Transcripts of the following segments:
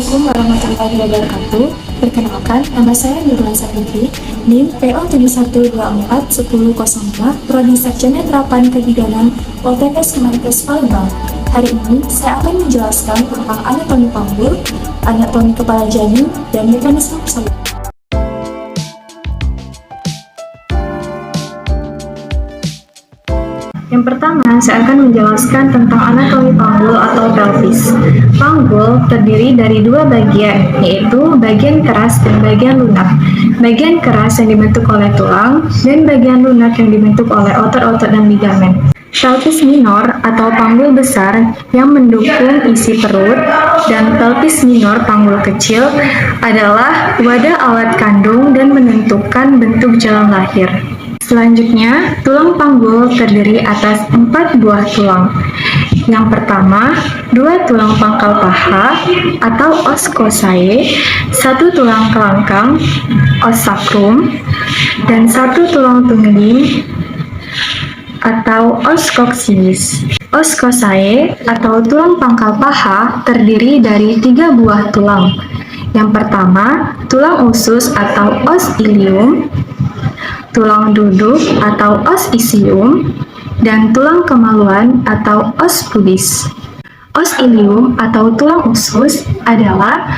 Assalamualaikum warahmatullahi wabarakatuh. Perkenalkan, nama saya Nurlan Sapitri, NIM PO 71241005, Prodi Sarjana Terapan Kebidanan Poltekkes Kemenkes Palembang. Hari ini saya akan menjelaskan tentang anatomi panggul, anatomi kepala janin, dan mekanisme persalinan. Yang pertama, saya akan menjelaskan tentang anatomi panggul atau pelvis. Panggul terdiri dari dua bagian, yaitu bagian keras dan bagian lunak. Bagian keras yang dibentuk oleh tulang, dan bagian lunak yang dibentuk oleh otot-otot dan ligamen. Pelvis minor atau panggul besar yang mendukung isi perut, dan pelvis minor panggul kecil adalah wadah alat kandung dan menentukan bentuk jalan lahir. Selanjutnya, tulang panggul terdiri atas 4 buah tulang. Yang pertama, 2 tulang pangkal paha atau os coccyx, 1 tulang kelangkang, os sacrum, dan 1 tulang tungging atau os coccyx. Os coccyx atau tulang pangkal paha terdiri dari 3 buah tulang. Yang pertama, tulang usus atau os ilium, tulang duduk atau os isium, dan tulang kemaluan atau os pubis. Os ilium atau tulang usus adalah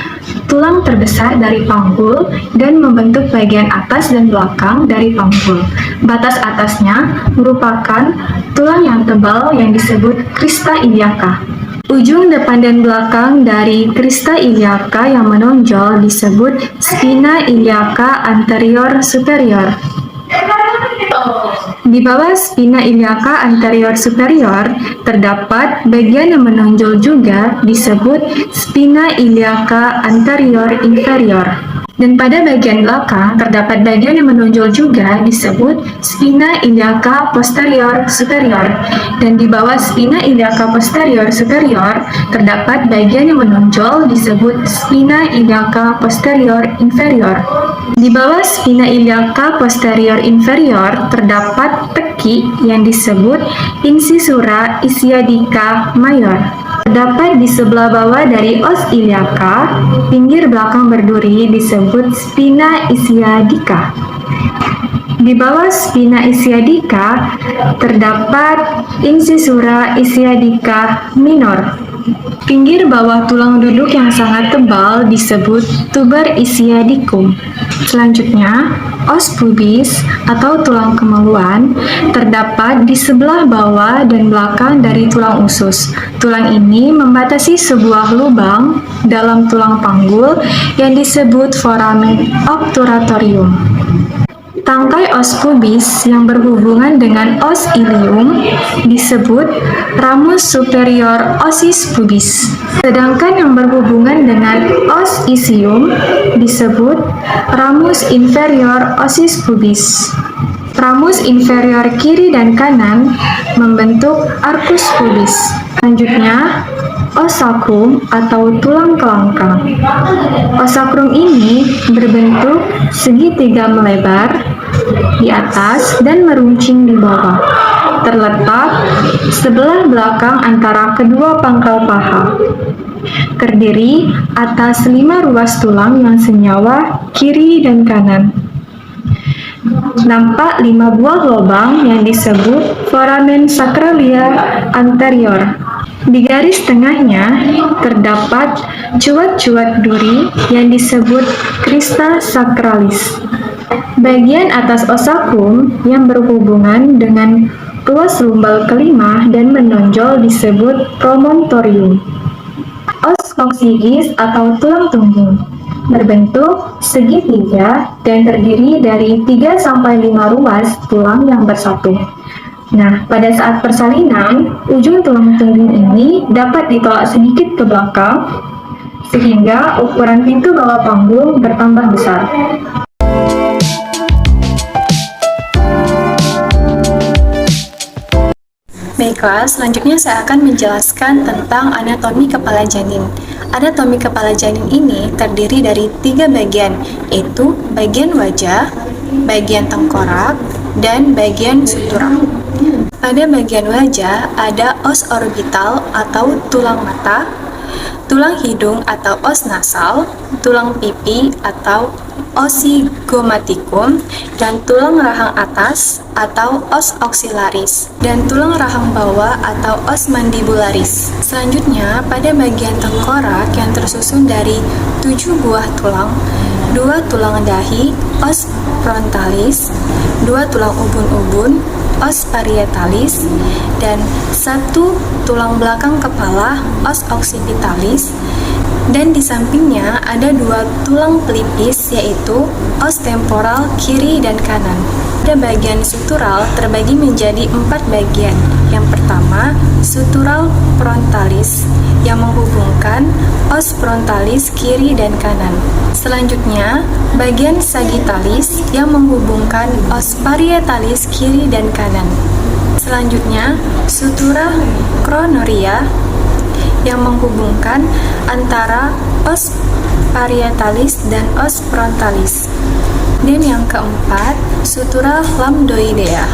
tulang terbesar dari panggul dan membentuk bagian atas dan belakang dari panggul. Batas atasnya merupakan tulang yang tebal yang disebut crista iliaca. Ujung depan dan belakang dari crista iliaca yang menonjol disebut spina iliaca anterior superior. Di bawah spina iliaca anterior superior terdapat bagian yang menonjol juga disebut spina iliaca anterior inferior. Dan pada bagian belakang terdapat bagian yang menonjol juga disebut spina iliaca posterior superior. Dan di bawah spina iliaca posterior superior terdapat bagian yang menonjol disebut spina iliaca posterior inferior. Di bawah spina iliaca posterior inferior terdapat teki yang disebut incisura ischiadica major. Terdapat di sebelah bawah dari os iliaca, pinggir belakang berduri disebut spina ischiadica. Di bawah spina ischiadica terdapat incisura ischiadica minor. Pinggir bawah tulang duduk yang sangat tebal disebut tuber ischiadicum. Selanjutnya, os pubis atau tulang kemaluan terdapat di sebelah bawah dan belakang dari tulang usus. Tulang ini membatasi sebuah lubang dalam tulang panggul yang disebut foramen obturatorium. Tangkai os pubis yang berhubungan dengan os ilium disebut ramus superior ossis pubis. Sedangkan yang berhubungan dengan os isium disebut ramus inferior ossis pubis. Ramus inferior kiri dan kanan membentuk arcus pubis. Selanjutnya, os sacrum atau tulang kelangkang. Os sacrum ini berbentuk segitiga melebar di atas dan meruncing di bawah. Terletak sebelah belakang antara kedua pangkal paha. Terdiri atas 5 ruas tulang yang senyawa kiri dan kanan. Nampak 5 buah lubang yang disebut foramen sacralia anterior. Di garis tengahnya terdapat cuat-cuat duri yang disebut crista sacralis. Bagian atas os sacrum yang berhubungan dengan ruas lumbal kelima dan menonjol disebut promontorium. Os coccyx atau tulang tungging berbentuk segitiga dan terdiri dari 3-5 ruas tulang yang bersatu. Nah, pada saat persalinan, ujung tulang tungging ini dapat ditolak sedikit ke belakang sehingga ukuran pintu bawah panggul bertambah besar. Baiklah, selanjutnya saya akan menjelaskan tentang anatomi kepala janin. Anatomi kepala janin ini terdiri dari 3 bagian, yaitu bagian wajah, bagian tengkorak, dan bagian sutura. Pada bagian wajah ada os orbital atau tulang mata, tulang hidung atau os nasal, tulang pipi atau osigomatikum, dan tulang rahang atas atau os axillaris, dan tulang rahang bawah atau os mandibularis. Selanjutnya, pada bagian tengkorak yang tersusun dari 7 buah tulang, 2 tulang dahi, os frontalis, 2 tulang ubun-ubun, os parietalis, dan 1 tulang belakang kepala, os occipitalis, dan di sampingnya ada 2 tulang pelipis, yaitu os temporal kiri dan kanan. Pada bagian sutural terbagi menjadi 4 bagian. Yang pertama, sutural frontalis yang menghubungkan os frontalis kiri dan kanan. Selanjutnya, bagian sagittalis yang menghubungkan os parietalis kiri dan kanan. Selanjutnya, sutura chronoria yang menghubungkan antara os parietalis dan os frontalis. Dan yang keempat, sutura lambdoidea.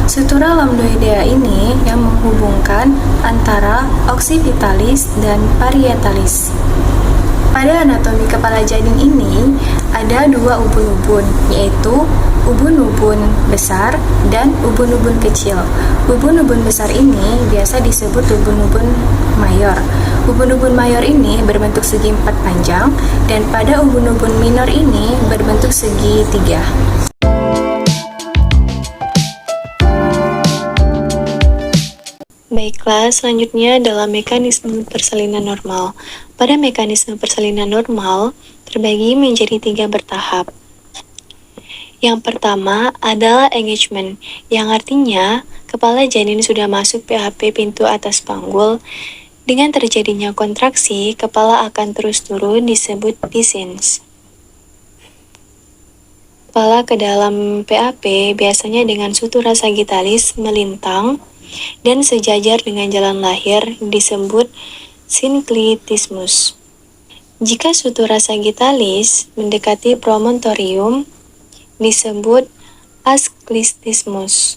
Sutura lambdoidea ini yang menghubungkan antara occipitalis dan parietalis. Pada anatomi kepala janin ini ada 2 ubun-ubun, yaitu ubun-ubun besar dan ubun-ubun kecil. Ubun-ubun besar ini biasa disebut ubun-ubun mayor. Ubun-ubun mayor ini berbentuk segi 4 panjang, dan pada ubun-ubun minor ini berbentuk segi 3. Baiklah, selanjutnya adalah mekanisme persalinan normal. Pada mekanisme persalinan normal, terbagi menjadi 3 bertahap. Yang pertama adalah engagement, yang artinya kepala janin sudah masuk PAP pintu atas panggul. Dengan terjadinya kontraksi, kepala akan terus turun disebut descens. Kepala ke dalam PAP biasanya dengan sutura sagittalis melintang dan sejajar dengan jalan lahir disebut synclitismus. Jika sutura sagittalis mendekati promontorium disebut ascletismus.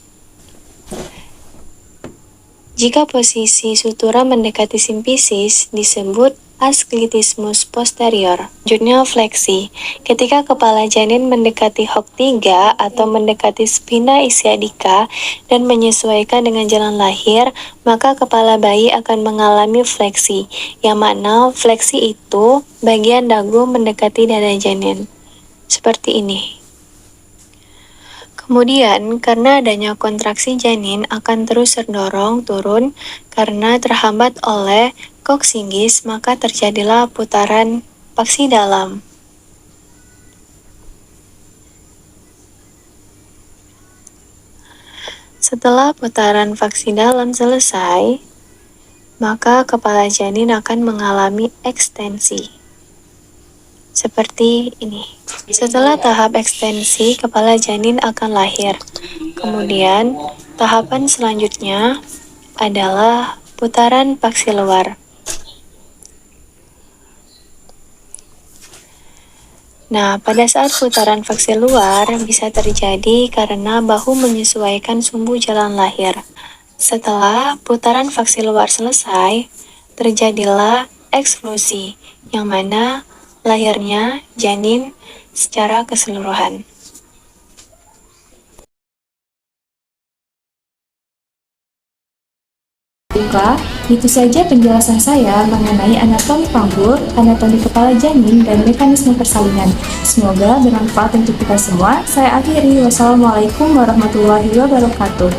Jika posisi sutura mendekati simfisis disebut ascletismus posterior. Selanjutnya fleksi. Ketika kepala janin mendekati HOG 3 atau mendekati spina ischiadica dan menyesuaikan dengan jalan lahir, maka kepala bayi akan mengalami fleksi, yang mana fleksi itu bagian dagu mendekati dada janin. Seperti ini. Kemudian, karena adanya kontraksi janin akan terus terdorong turun karena terhambat oleh koksinggis, maka terjadilah putaran paksi dalam. Setelah putaran faksi dalam selesai, maka kepala janin akan mengalami ekstensi. Seperti ini. Setelah tahap ekstensi, kepala janin akan lahir. Kemudian, tahapan selanjutnya adalah putaran paksi luar. Nah, pada saat putaran faksi luar bisa terjadi karena bahu menyesuaikan sumbu jalan lahir. Setelah putaran faksi luar selesai, terjadilah eksklusi, yang mana lahirnya janin secara keseluruhan. Baiklah, itu saja penjelasan saya mengenai anatomi panggul, anatomi kepala janin, dan mekanisme persalinan. Semoga bermanfaat untuk kita semua. Saya akhiri. Wassalamualaikum warahmatullahi wabarakatuh.